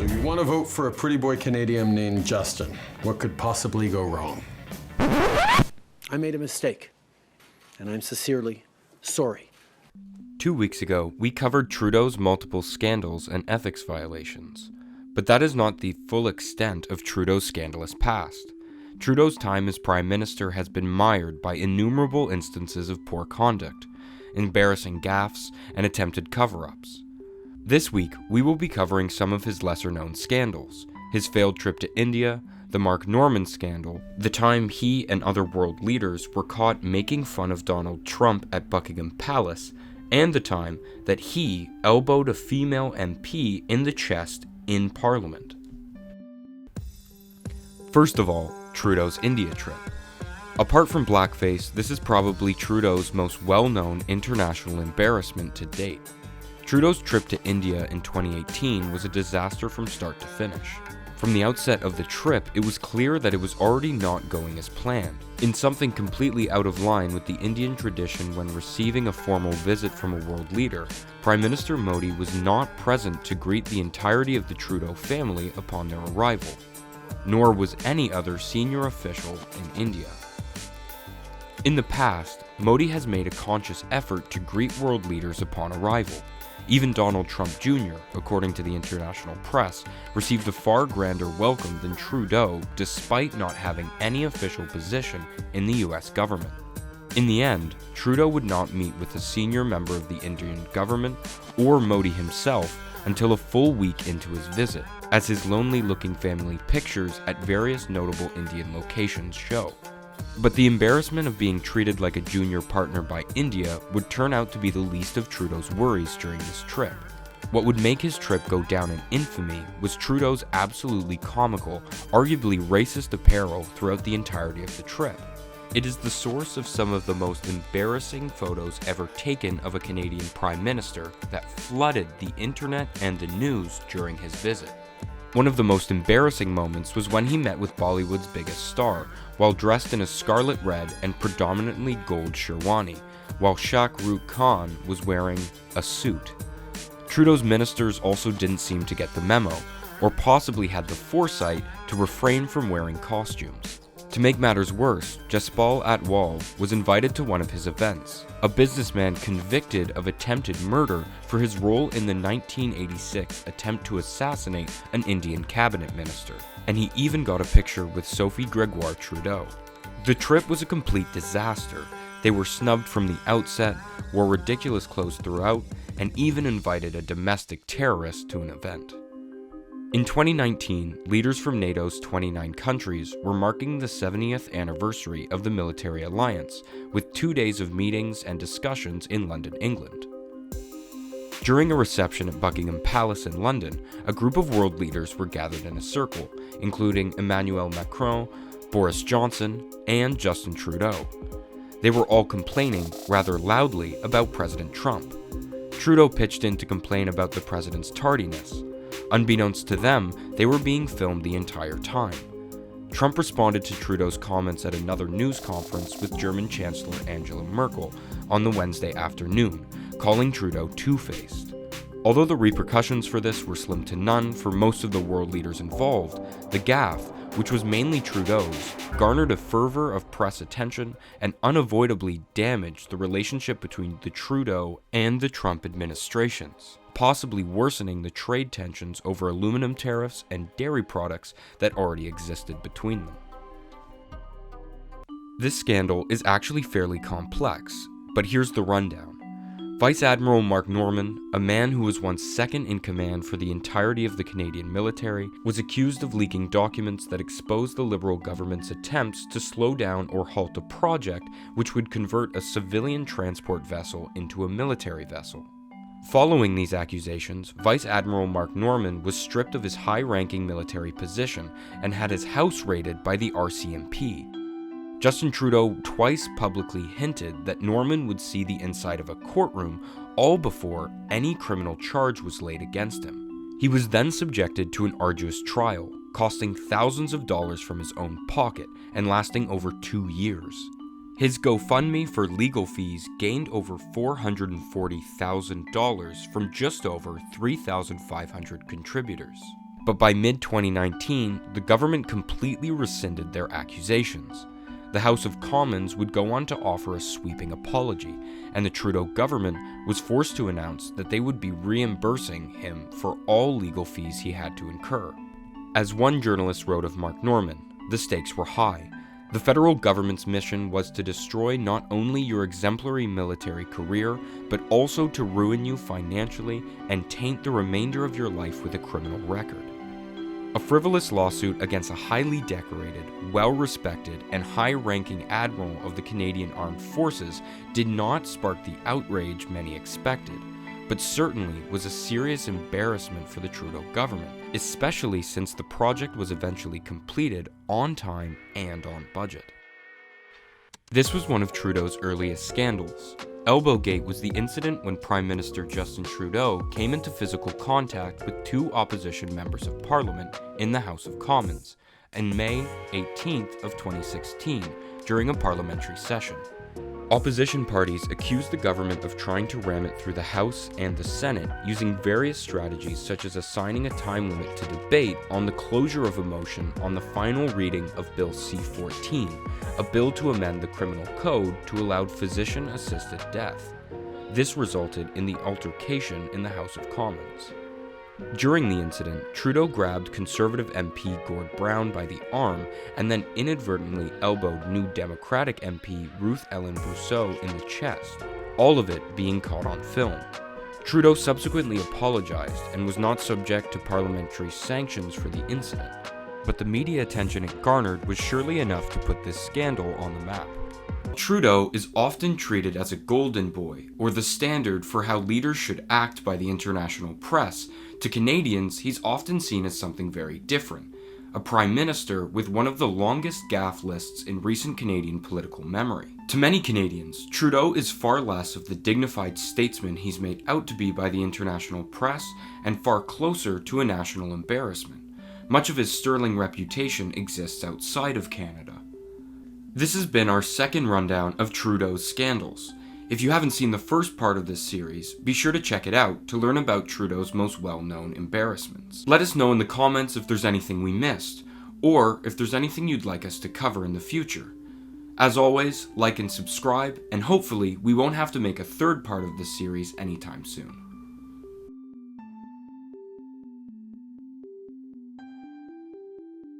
So you want to vote for a pretty boy Canadian named Justin. What could possibly go wrong? I made a mistake, and I'm sincerely sorry. 2 weeks ago, we covered Trudeau's multiple scandals and ethics violations. But that is not the full extent of Trudeau's scandalous past. Trudeau's time as Prime Minister has been mired by innumerable instances of poor conduct, embarrassing gaffes, and attempted cover-ups. This week, we will be covering some of his lesser-known scandals: his failed trip to India, the Mark Norman scandal, the time he and other world leaders were caught making fun of Donald Trump at Buckingham Palace, and the time that he elbowed a female MP in the chest in Parliament. First of all, Trudeau's India trip. Apart from blackface, this is probably Trudeau's most well-known international embarrassment to date. Trudeau's trip to India in 2018 was a disaster from start to finish. From the outset of the trip, it was clear that it was already not going as planned. In something completely out of line with the Indian tradition when receiving a formal visit from a world leader, Prime Minister Modi was not present to greet the entirety of the Trudeau family upon their arrival, nor was any other senior official in India. In the past, Modi has made a conscious effort to greet world leaders upon arrival. Even Donald Trump Jr., according to the international press, received a far grander welcome than Trudeau, despite not having any official position in the US government. In the end, Trudeau would not meet with a senior member of the Indian government or Modi himself until a full week into his visit, as his lonely-looking family pictures at various notable Indian locations show. But the embarrassment of being treated like a junior partner by India would turn out to be the least of Trudeau's worries during this trip. What would make his trip go down in infamy was Trudeau's absolutely comical, arguably racist apparel throughout the entirety of the trip. It is the source of some of the most embarrassing photos ever taken of a Canadian Prime Minister that flooded the internet and the news during his visit. One of the most embarrassing moments was when he met with Bollywood's biggest star, while dressed in a scarlet red and predominantly gold sherwani, while Shah Rukh Khan was wearing a suit. Trudeau's ministers also didn't seem to get the memo, or possibly had the foresight to refrain from wearing costumes. To make matters worse, Jaspal Atwal was invited to one of his events, a businessman convicted of attempted murder for his role in the 1986 attempt to assassinate an Indian cabinet minister, and he even got a picture with Sophie Gregoire Trudeau. The trip was a complete disaster. They were snubbed from the outset, wore ridiculous clothes throughout, and even invited a domestic terrorist to an event. In 2019, leaders from NATO's 29 countries were marking the 70th anniversary of the military alliance, with 2 days of meetings and discussions in London, England. During a reception at Buckingham Palace in London, a group of world leaders were gathered in a circle, including Emmanuel Macron, Boris Johnson, and Justin Trudeau. They were all complaining, rather loudly, about President Trump. Trudeau pitched in to complain about the president's tardiness. Unbeknownst to them, they were being filmed the entire time. Trump responded to Trudeau's comments at another news conference with German Chancellor Angela Merkel on the Wednesday afternoon, calling Trudeau two-faced. Although the repercussions for this were slim to none for most of the world leaders involved, the gaffe, which was mainly Trudeau's, garnered a fervor of press attention and unavoidably damaged the relationship between the Trudeau and the Trump administrations, possibly worsening the trade tensions over aluminum tariffs and dairy products that already existed between them. This scandal is actually fairly complex, but here's the rundown. Vice Admiral Mark Norman, a man who was once second in command for the entirety of the Canadian military, was accused of leaking documents that exposed the Liberal government's attempts to slow down or halt a project which would convert a civilian transport vessel into a military vessel. Following these accusations, Vice Admiral Mark Norman was stripped of his high-ranking military position and had his house raided by the RCMP. Justin Trudeau twice publicly hinted that Norman would see the inside of a courtroom all before any criminal charge was laid against him. He was then subjected to an arduous trial, costing thousands of dollars from his own pocket and lasting over 2 years. His GoFundMe for legal fees gained over $440,000 from just over 3,500 contributors. But by mid-2019, the government completely rescinded their accusations. The House of Commons would go on to offer a sweeping apology, and the Trudeau government was forced to announce that they would be reimbursing him for all legal fees he had to incur. As one journalist wrote of Mark Norman, the stakes were high. The federal government's mission was to destroy not only your exemplary military career, but also to ruin you financially and taint the remainder of your life with a criminal record. A frivolous lawsuit against a highly decorated, well-respected, and high-ranking admiral of the Canadian Armed Forces did not spark the outrage many expected, but certainly was a serious embarrassment for the Trudeau government, especially since the project was eventually completed on time and on budget. This was one of Trudeau's earliest scandals. Elbowgate was the incident when Prime Minister Justin Trudeau came into physical contact with two opposition members of Parliament in the House of Commons on May 18th of 2016 during a parliamentary session. Opposition parties accused the government of trying to ram it through the House and the Senate using various strategies such as assigning a time limit to debate on the closure of a motion on the final reading of Bill C-14, a bill to amend the criminal code to allow physician-assisted death. This resulted in the altercation in the House of Commons. During the incident, Trudeau grabbed Conservative MP Gord Brown by the arm and then inadvertently elbowed New Democratic MP Ruth Ellen Brousseau in the chest, all of it being caught on film. Trudeau subsequently apologized and was not subject to parliamentary sanctions for the incident, but the media attention it garnered was surely enough to put this scandal on the map. Trudeau is often treated as a golden boy, or the standard for how leaders should act by the international press. To Canadians, he's often seen as something very different, a prime minister with one of the longest gaffe lists in recent Canadian political memory. To many Canadians, Trudeau is far less of the dignified statesman he's made out to be by the international press and far closer to a national embarrassment. Much of his sterling reputation exists outside of Canada. This has been our second rundown of Trudeau's scandals. If you haven't seen the first part of this series, be sure to check it out to learn about Trudeau's most well-known embarrassments. Let us know in the comments if there's anything we missed, or if there's anything you'd like us to cover in the future. As always, like and subscribe, and hopefully we won't have to make a third part of this series anytime soon.